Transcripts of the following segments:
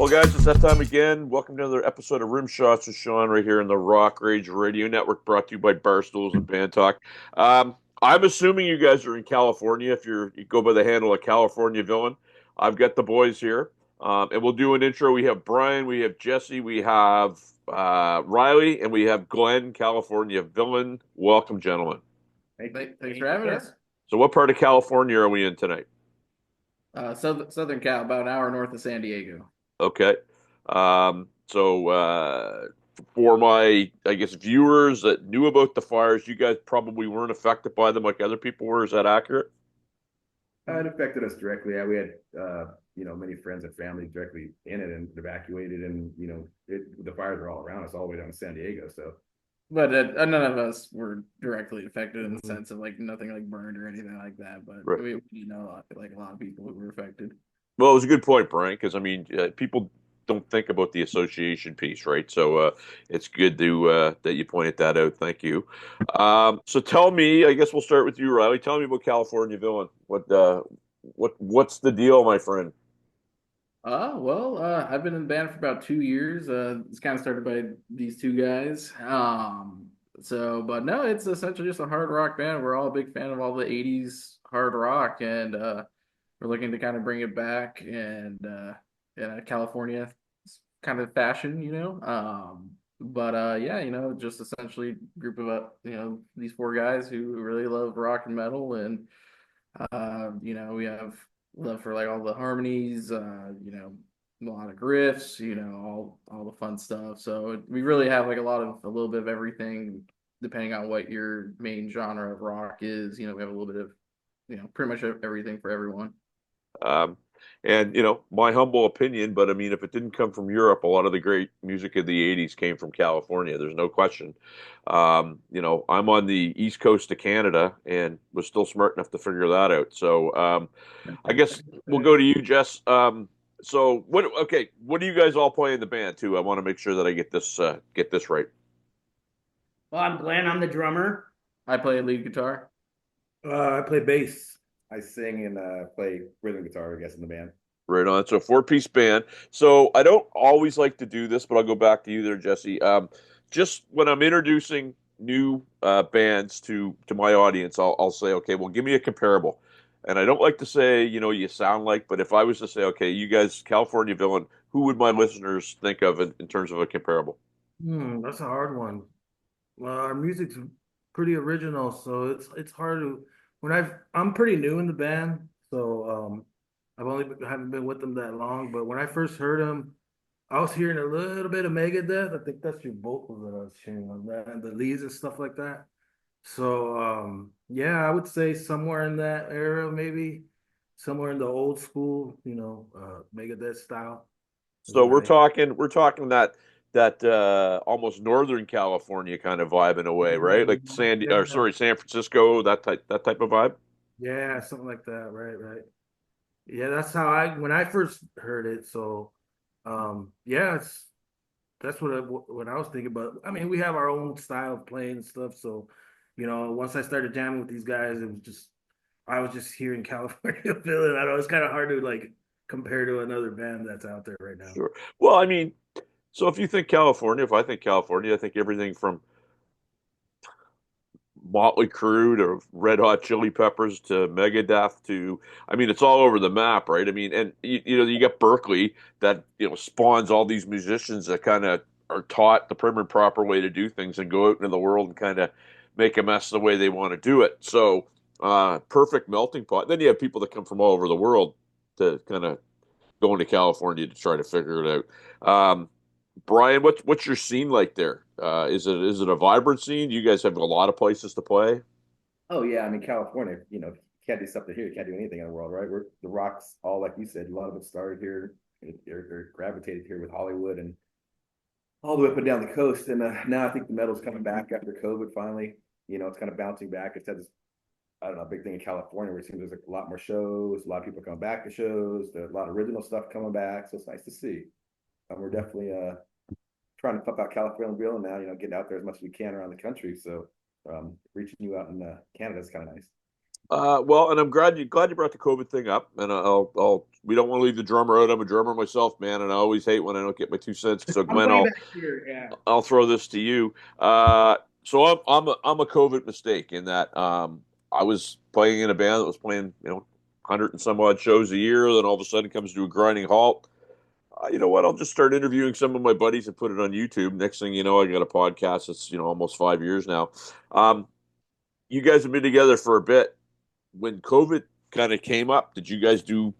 Well, guys, it's that time again. Welcome to another episode of Rim Shots with Sean right here in the Rock Rage Radio Network, brought to you by Barstools and Bandtalk. I'm assuming you guys are in California. If you go by the handle of California Villain, I've got the boys here, and we'll do an intro. We have Brian, we have Jesse, we have Riley, and we have Glenn, California Villain. Welcome, gentlemen. Thanks for having us. So, what part of California are we in tonight? Southern Cal, about an hour north of San Diego. Okay. So for my, I guess, viewers that knew about the fires, you guys probably weren't affected by them like other people were. Is that accurate? It affected us directly. Yeah, we had many friends and family directly in it and evacuated, and the fires are all around us, all the way down to San Diego. So, But none of us were directly affected in the sense of like nothing like burned or anything like that. But Right. we know a lot of people who were affected. Well, it was a good point, Brian, because I mean, people don't think about the association piece, right? So it's good to that you pointed that out. Thank you. So tell me, I guess we'll start with you, Riley. Tell me about California Villain. What's the deal, my friend? I've been in the band for about 2 years. It's kind of started by these two guys. But no, it's essentially just a hard rock band. We're all a big fan of all the '80s hard rock, and we're looking to kind of bring it back and in a California kind of fashion, you know. Yeah, just essentially a group of these four guys who really love rock and metal, and we have love for like all the harmonies, a lot of riffs, all the fun stuff. So we really have like a little bit of everything, depending on what your main genre of rock is. We have a little bit of, pretty much everything for everyone. Um, and my humble opinion, but I mean, if it didn't come from Europe, a lot of the great music of the '80s came from California. There's no question. I'm on the east coast of Canada and was still smart enough to figure that out. So I guess we'll go to you, Jess. So what? Okay, what do you guys all play in the band too? I want to make sure that I get this right. Well, I'm Glenn. I'm the drummer. I play lead guitar. I play bass. I sing and play rhythm guitar, I guess, in the band. Right on. So four-piece band. So I don't always like to do this, but I'll go back to you there, Jesse. Just when I'm introducing new bands to my audience, I'll say, okay, well, give me a comparable. And I don't like to say, you sound like, but if I was to say, okay, you guys, California Villain, who would my listeners think of in terms of a comparable? That's a hard one. Well, our music's pretty original, so it's hard to I'm pretty new in the band, so haven't been with them that long. But when I first heard them, I was hearing a little bit of Megadeth. I think that's your vocals that I was hearing on that, and the leads and stuff like that. So yeah, I would say somewhere in that era, maybe somewhere in the old school, Megadeth style. Is So what we're I talking that almost Northern California kind of vibe in a way, right? Like yeah, San Francisco, that type of vibe. yeah, something like that. Right, right. Yeah, that's how I when I first heard it. So, yeah, that's what I was thinking. But I mean, we have our own style of playing and stuff. So, once I started jamming with these guys, I was just hearing California feeling. I know it's kind of hard to like compare to another band that's out there right now. Sure. Well, I mean, so if you think California, if I think California, I think everything from Motley Crue to Red Hot Chili Peppers to Megadeth to, I mean, it's all over the map, right? I mean, and you got Berkeley that spawns all these musicians that kind of are taught the prim and proper way to do things and go out into the world and kind of make a mess the way they want to do it. So, perfect melting pot. Then you have people that come from all over the world to kind of go into California to try to figure it out. Brian, what's your scene like there? Is it a vibrant scene? You guys have a lot of places to play. Oh yeah, I mean California, can't do something here. You can't do anything in the world, right? We're the rocks, all like you said. A lot of it started here, or gravitated here with Hollywood and all the way up and down the coast. And now I think the metal's coming back after COVID. Finally, it's kind of bouncing back. It's had this, I don't know, big thing in California where it seems there's a lot more shows, a lot of people coming back to shows, there's a lot of original stuff coming back. So it's nice to see. We're definitely trying to pump out California Real now, getting out there as much as we can around the country. So reaching you out in Canada is kind of nice. Well, and I'm glad you brought the COVID thing up. And we don't want to leave the drummer out. I'm a drummer myself, man, and I always hate when I don't get my 2 cents. So, I'm Glenn, putting back here. Yeah. I'll throw this to you. So I'm a COVID mistake in that I was playing in a band that was playing 100 and some odd shows a year. Then all of a sudden comes to a grinding halt. You know what? I'll just start interviewing some of my buddies and put it on YouTube. Next thing you know, I got a podcast that's almost 5 years now. Um, you guys have been together for a bit. When COVID kind of came up, did you guys do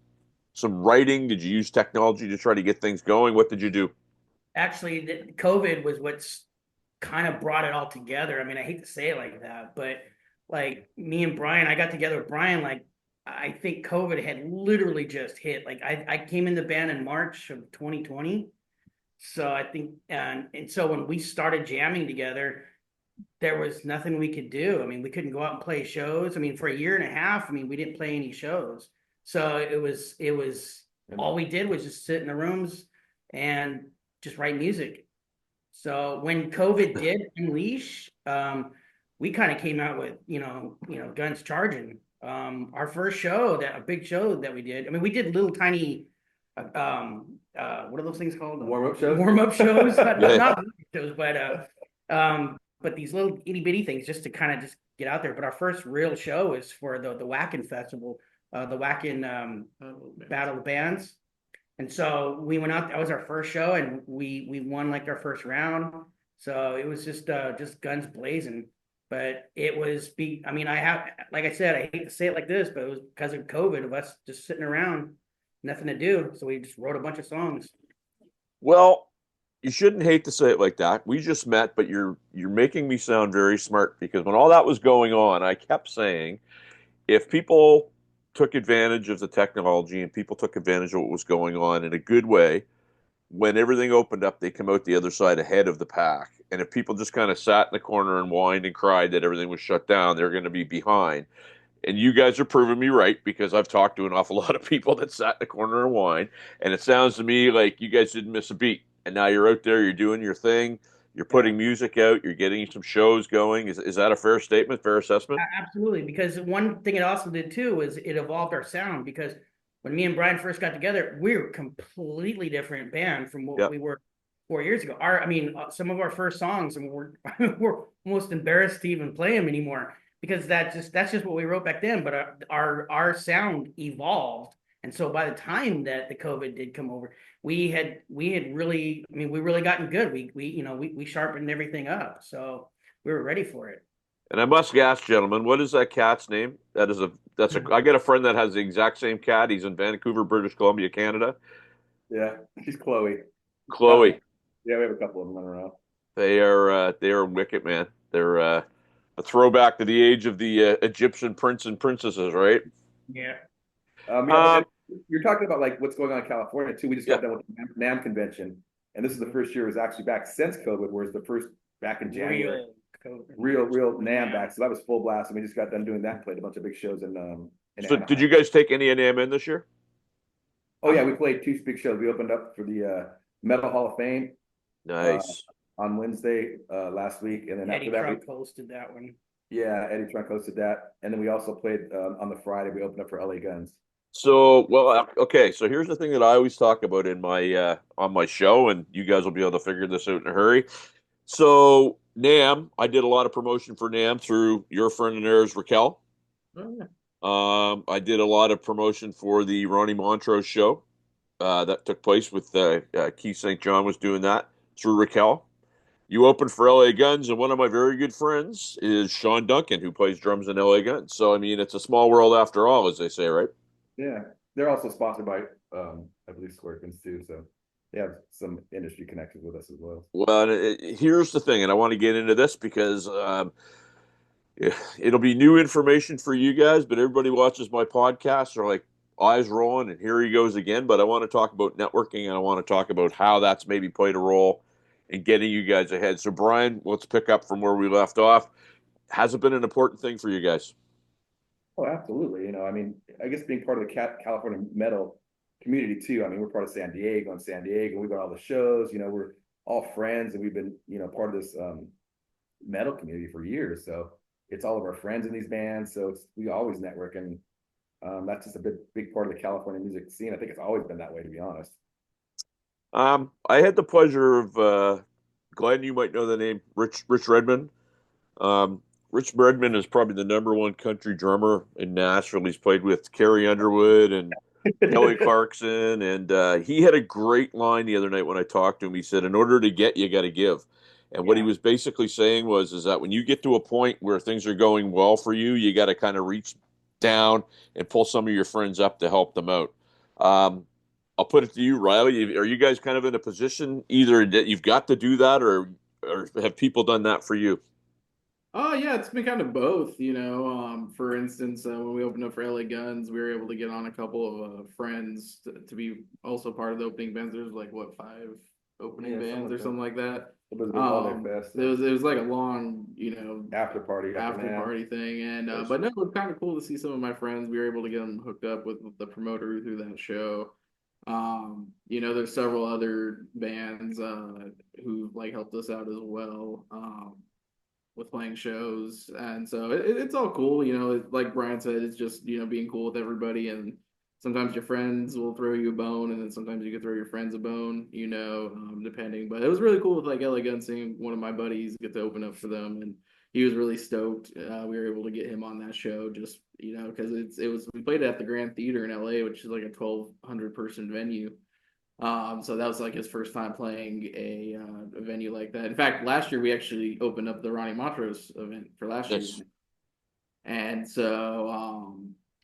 some writing? Did you use technology to try to get things going? What did you do? Actually, COVID was what's kind of brought it all together. I mean, I hate to say it like that, but like me and Brian, I got together with Brian. Like I think COVID had literally just hit. Like I came in the band in March of 2020. So I think, and so when we started jamming together, there was nothing we could do. I mean, we couldn't go out and play shows. I mean, for a year and a half, I mean, we didn't play any shows. So it was all we did was just sit in the rooms and just write music. So when COVID did unleash, we kind of came out with, guns charging. Our first show, that a big show that we did. I mean, we did little tiny, what are those things called? Warm-up shows? Warm-up shows, not Yeah. warm-up shows, but these little itty bitty things just to kind of just get out there. But our first real show is for the Whackin' Festival, the Whackin' Battle of Bands. And so we went out. That was our first show, and we won like our first round. So it was just guns blazing. But it was I mean, like I said, I hate to say it like this, but it was because of COVID of us just sitting around, nothing to do. So we just wrote a bunch of songs. Well, you shouldn't hate to say it like that. We just met, but you're making me sound very smart because when all that was going on, I kept saying if people took advantage of the technology and people took advantage of what was going on in a good way, when everything opened up, they come out the other side ahead of the pack. And if people just kind of sat in the corner and whined and cried that everything was shut down, they're going to be behind. And you guys are proving me right because I've talked to an awful lot of people that sat in the corner and whined. And it sounds to me like you guys didn't miss a beat. And now you're out there, you're doing your thing, you're putting music out, you're getting some shows going. Is that a fair statement, fair assessment? Absolutely, because one thing it also did too is it evolved our sound. Because when me and Brian first got together, we were a completely different band from what Yep. we were 4 years ago. Some of our first songs, and we're almost embarrassed to even play them anymore because that's just what we wrote back then. But our sound evolved, and so by the time that the COVID did come over, we had really, I mean, we really gotten good. We sharpened everything up, so we were ready for it. And I must ask, gentlemen, what is that cat's name? I got a friend that has the exact same cat. He's in Vancouver, British Columbia, Canada. Yeah, she's Chloe. Chloe. Yeah, we have a couple of them running around. They are wicked, man. They're a throwback to the age of the Egyptian prince and princesses, right? Yeah. Yeah, and you're talking about like what's going on in California too. We just Yeah. got done with the NAM convention, and this is the first year it was actually back since COVID, whereas the first back in January, real NAM back. So that was full blast, and we just got done doing that. And played a bunch of big shows in So Anaheim. did you guys take any NAM in this year? Oh yeah, we played two big shows. We opened up for the Metal Hall of Fame Nice. on Wednesday last week, and then Eddie after that, Trump hosted that one. yeah, Eddie Trunk hosted that, and then we also played on the Friday. We opened up for LA Guns. So, well, okay. So here's the thing that I always talk about in my on my show, and you guys will be able to figure this out in a hurry. So NAM, I did a lot of promotion for NAM through your friend and theirs, Raquel. Oh, yeah. I did a lot of promotion for the Ronnie Montrose show that took place with Keith St. John was doing that through Raquel. You opened for LA Guns, and one of my very good friends is Sean Duncan, who plays drums in LA Guns. So, I mean, it's a small world after all, as they say, right? Yeah, they're also sponsored by I believe Scorpions too, so they have some industry connections with us as well. Well, here's the thing, and I want to get into this because it'll be new information for you guys, but everybody watches my podcast are like eyes rolling, and here he goes again. But I want to talk about networking, and I want to talk about how that's maybe played a role in getting you guys ahead. So, Brian, let's pick up from where we left off. Has it been an important thing for you guys? Oh, absolutely. I mean, I guess being part of the California metal community too. I mean, we're part of San Diego, and San Diego, we've got all the shows. We're all friends, and we've been, part of this metal community for years. So it's all of our friends in these bands. So we always network, and that's just a big part of the California music scene. I think it's always been that way, to be honest. I had the pleasure of Glenn. You might know the name Rich Redmond. Um, Rich Redmond is probably the number one country drummer in Nashville. He's played with Carrie Underwood and Kelly Clarkson, and he had a great line the other night when I talked to him. He said, "In order to get, you got to give." And what he was basically saying was, is that when you get to a point where things are going well for you, you got to kind of reach down and pull some of your friends up to help them out. Um, I'll put it to you, Riley. Are you guys kind of in a position either that you've got to do that, or have people done that for you? Oh yeah, it's been kind of both, you know. For instance, when we opened up for LA Guns, we were able to get on a couple of friends to be also part of the opening bands. There's like what, five opening bands or something like that. It was a big holiday fest. It was like a long, after party thing, and but no, it was kind of cool to see some of my friends. We were able to get them hooked up with the promoter through that show. There's several other bands who like helped us out as well. With playing shows, and so it's all cool. Like Brian said, it's just being cool with everybody, and sometimes your friends will throw you a bone, and then sometimes you can throw your friends a bone, depending. But it was really cool with like LA Gun seeing one of my buddies get to open up for them, and he was really stoked. We were able to get him on that show, just because we played it at the Grand Theater in LA, which is like a 1,200 person venue. So that was like his first time playing a venue like that. In fact, last year we actually opened up the Ronnie Montrose event for last year's. And so,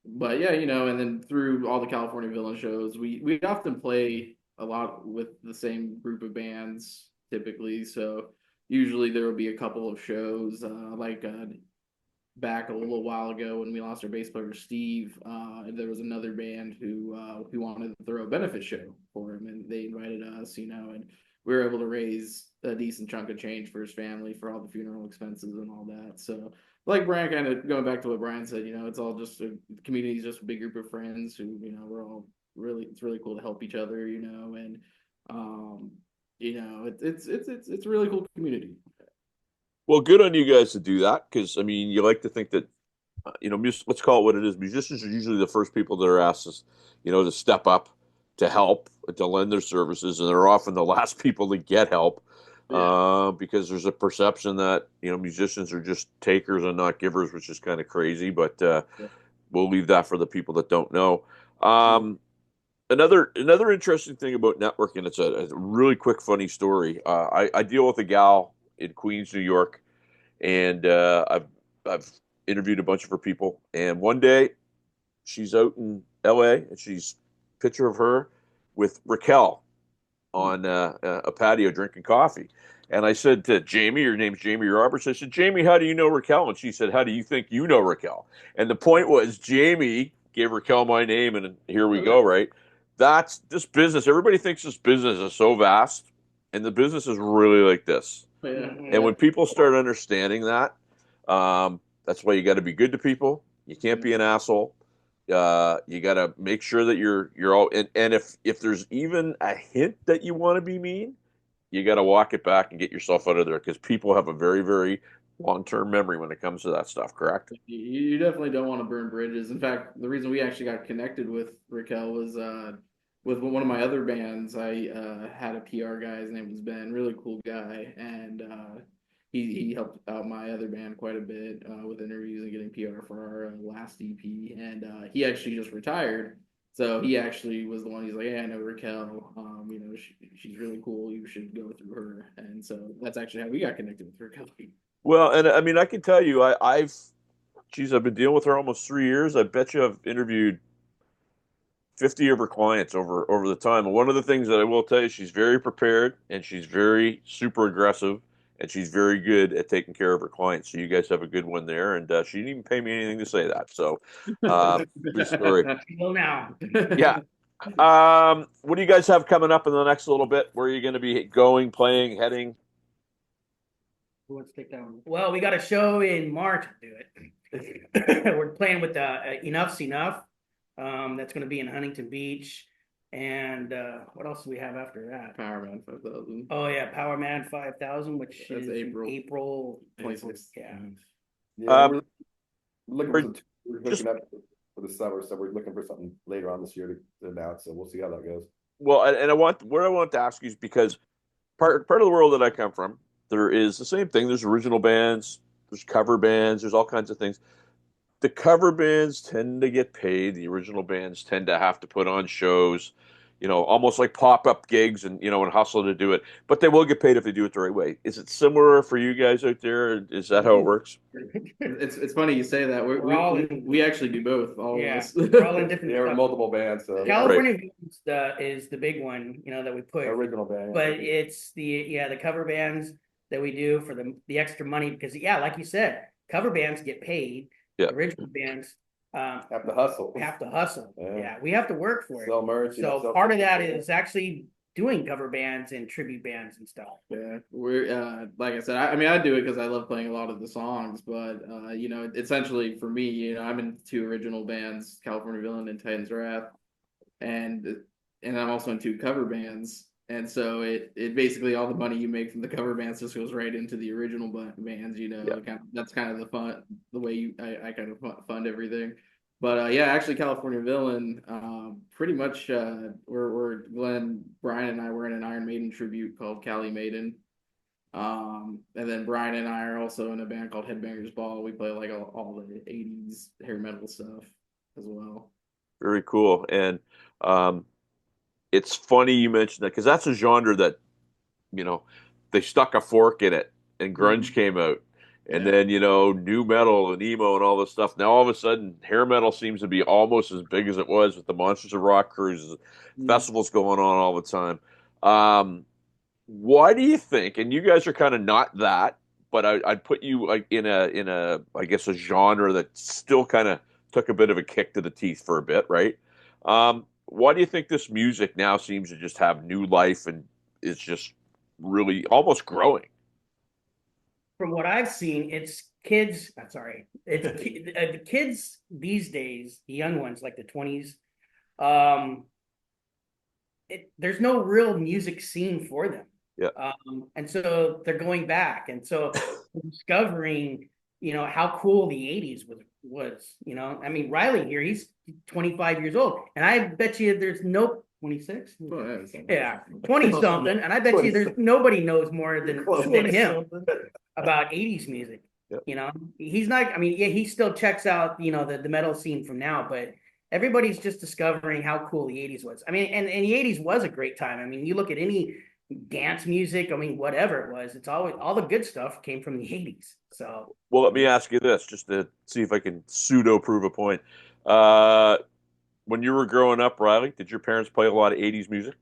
but yeah, and then through all the California Villain shows, we often play a lot with the same group of bands typically. So usually there will be a couple of shows, back a little while ago when we lost our bass player Steve. There was another band who wanted to throw a benefit show for him, and they invited us, and we were able to raise a decent chunk of change for his family for all the funeral expenses and all that. So, like Brian, kind of going back to what Brian said, it's all just the community is just a big group of friends who we're all it's really cool to help each other, and it's a really cool community. Well, good on you guys to do that because I mean, you like to think that let's call it what it is. Musicians are usually the first people that are asked, to step up, to help, to lend their services, and they're often the last people to get help because there's a perception that musicians are just takers and not givers, which is kind of crazy. But we'll leave that for the people that don't know. Another interesting thing about networking, it's a really quick, funny story. I deal with a gal in Queens, New York, and I've interviewed a bunch of her people. And one day, she's out in L.A. and she's picture of her with Raquel on a patio drinking coffee. And I said to Jamie, her name's Jamie Roberts. I said, Jamie, how do you know Raquel? And she said, how do you think you know Raquel? And the point was, Jamie gave Raquel my name, and here we go, right? That's this business. Everybody thinks this business is so vast, and the business is really like this. Yeah. And when people start understanding that, that's why you got to be good to people. You can't be an asshole. You got to make sure that you're all. And if there's even a hint that you want to be mean, you got to walk it back and get yourself out of there because people have a very, very long-term memory when it comes to that stuff. Correct? You definitely don't want to burn bridges. In fact, the reason we actually got connected with Raquel was with one of my other bands. I had a PR guy. His name was Ben, really cool guy, and he helped out my other band quite a bit with interviews and getting PR for our last EP. And he actually just retired. So he actually was the one. He's like, "Yeah, I know Raquel. She's really cool. You should go through her." And so that's actually how we got connected with Raquel. Well, and I mean, I can tell you, I've been dealing with her almost 3 years. I bet you I've interviewed 50 of her clients over the time. And one of the things that I will tell you, she's very prepared and she's very super aggressive and she's very good at taking care of her clients. So you guys have a good one there. And she didn't even pay me anything to say that. So good story. Well, now. Yeah. What do you guys have coming up in the next little bit? Where are you going to be going, playing, heading? Who wants to take that one? Well, we got a show in March. Do it. We're playing with Enough's Enough. That's going to be in Huntington Beach. And what else do we have after that? Power Man 5000. Oh yeah, Power Man 5000, which That's is April 26th. Yeah. Yeah, Um, we're looking for or some. We're just hooking up for the summer, so we're looking for something later on this year to announce. So we'll see how that goes. well, and I want what I want to ask you is because part of the world that I come from, there is the same thing. There's original bands, there's cover bands, there's all kinds of things. The cover bands tend to get paid. The original bands tend to have to put on shows, almost like pop-up gigs and hustle to do it. But they will get paid if they do it the right way. Is it similar for you guys out there? Is that how it works? It's funny you say that. We're all We actually do both. All of us. we're all in different Yeah, we're stuff. multiple bands. So California is the big one, that we push. original band. But it's the cover bands that we do for the extra money because like you said, cover bands get paid. Yeah. Original bands have to hustle. Yeah, we have to work for it. Sell merch. So part of that is actually doing cover bands and tribute bands and stuff. Yeah, we're like I said, I mean, I do it because I love playing a lot of the songs, but essentially for me, I'm in two original bands, California Villain and Titans Wrath, and I'm also in two cover bands, and so it basically all the money you make from the cover bands just goes right into the original bands. That's kind of the fun, the way I kind of fund everything. But actually, California Villain, pretty much, we're Glenn, Brian, and I were in an Iron Maiden tribute called Cali Maiden, and then Brian and I are also in a band called Headbangers Ball. We play like all the '80s hair metal stuff as well. Very cool. And it's funny you mentioned that because that's a genre that, they stuck a fork in it and grunge came out. And then, new metal and emo and all this stuff. Now, all of a sudden, hair metal seems to be almost as big as it was with the Monsters of Rock cruises, festivals going on all the time. Why do you think, and you guys are kind of not that, but I'd put you like in a I guess a genre that still kind of took a bit of a kick to the teeth for a bit, right? Why do you think this music now seems to just have new life and is just really almost growing? From what I've seen, it's kids. I'm sorry, the kids these days, the young ones, like the 20s. There's no real music scene for them. Yeah. And so they're going back, and so discovering, how cool the '80s was. I mean, Riley here, he's 25 years old, and I bet you there's no 26. Yeah, 20 something, and I bet you there's nobody knows more than him about '80s music. Yep. He's not. I mean, yeah, he still checks out the metal scene from now, but everybody's just discovering how cool the '80s was. I mean, and the '80s was a great time. I mean, you look at any dance music. I mean, whatever it was, it's always all the good stuff came from the '80s. So, well, let me ask you this, just to see if I can pseudo prove a point. When you were growing up, Riley, did your parents play a lot of '80s music?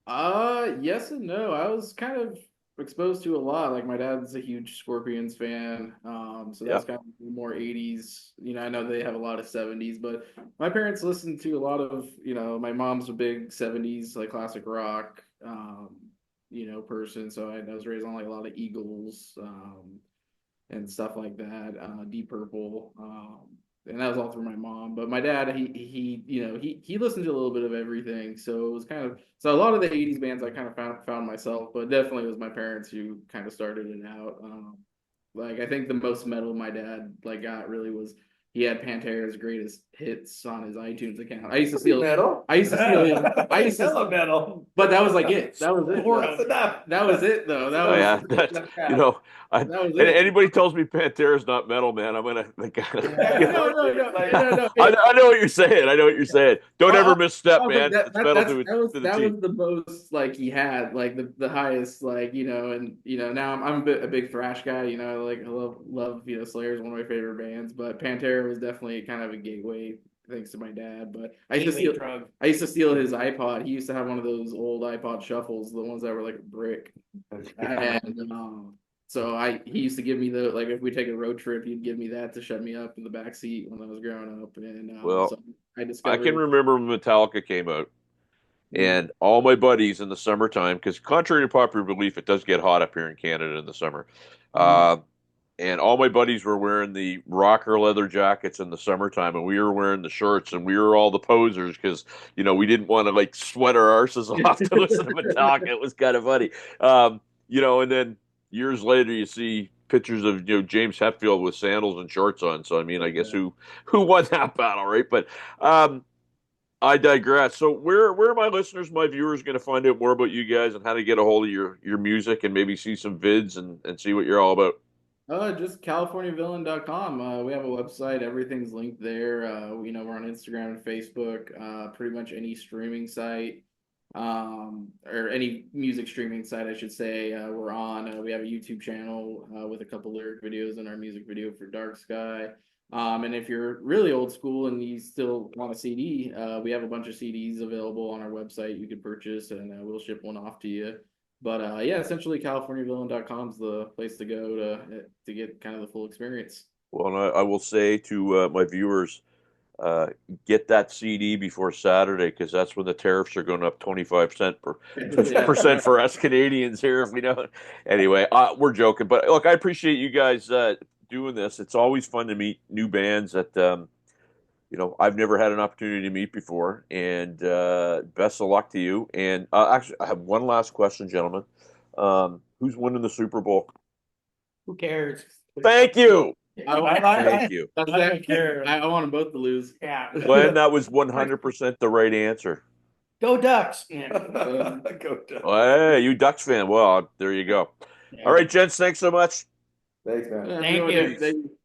Yes and no. I was kind of exposed to a lot. Like my dad's a huge Scorpions fan, so that's kind of more '80s. I know they have a lot of '70s, but my parents listened to a lot of. My mom's a big '70s like classic rock, person. So I was raised on like a lot of Eagles, and stuff like that. Deep Purple. And that was all through my mom. But my dad, he listened to a little bit of everything. So it was so a lot of the '80s bands I kind of found myself, but definitely it was my parents who kind of started it out. Like I think the most metal my dad got really was he had Pantera's greatest hits on his iTunes account. I used to steal metal. I used to steal him. I used to Hella metal. but that was like it. That was it. That's enough. That was it though. That Oh was yeah, that was it. anybody tells me Pantera's not metal, man, I'm gonna like, No. I know what you're saying. I know what you're saying. Don't ever misstep, Oh, man. It's metal to the that teeth. was the most he had the highest and now I'm a big thrash guy. I love Slayer's one of my favorite bands, but Pantera was definitely kind of a gateway thanks to my dad. But I used to steal his iPod. He used to have one of those old iPod shuffles, the ones that were like a brick, and so he used to give me if we take a road trip, he'd give me that to shut me up in the back seat when I was growing up. And Well, so I I discovered. can remember when Metallica came out, and all my buddies in the summertime, because contrary to popular belief, it does get hot up here in Canada in the summer. And all my buddies were wearing the rocker leather jackets in the summertime, and we were wearing the shirts, and we were all the posers because we didn't want to sweat our arses off to listen to Metallica. It was kind of funny, and then years later you see pictures of James Hetfield with sandals and shorts on. So I mean, I guess who won that battle, right? But I digress. So where are my listeners, my viewers, going to find out more about you guys and how to get a hold of your music and maybe see some vids and see what you're all about? Just CaliforniaVillain.com. We have a website. Everything's linked there. We're on Instagram and Facebook. Pretty much any streaming site, or any music streaming site, I should say. We're on. We have a YouTube channel with a couple lyric videos and our music video for Dark Sky. And if you're really old school and you still want a CD, we have a bunch of CDs available on our website you can purchase, and we'll ship one off to you. But yeah, essentially CaliforniaVillain.com is the place to go to get kind of the full experience. Well, and I will say to my viewers, get that CD before Saturday because that's when the tariffs are going up 25% percent for us Canadians here. If we know. Anyway, we're joking, but look, I appreciate you guys doing this. It's always fun to meet new bands that I've never had an opportunity to meet before. And best of luck to you. And actually, I have one last question, gentlemen. Who's winning the Super Bowl? Who cares? Thank you. Thank you. I want them both to lose. Yeah. Glenn, that was 100% the right answer. Go Ducks. Yeah. Go Ducks. Well, hey, you Ducks fan. Well, there you go. All right, gents, thanks so much. Thanks, man. Thank you. Thank you.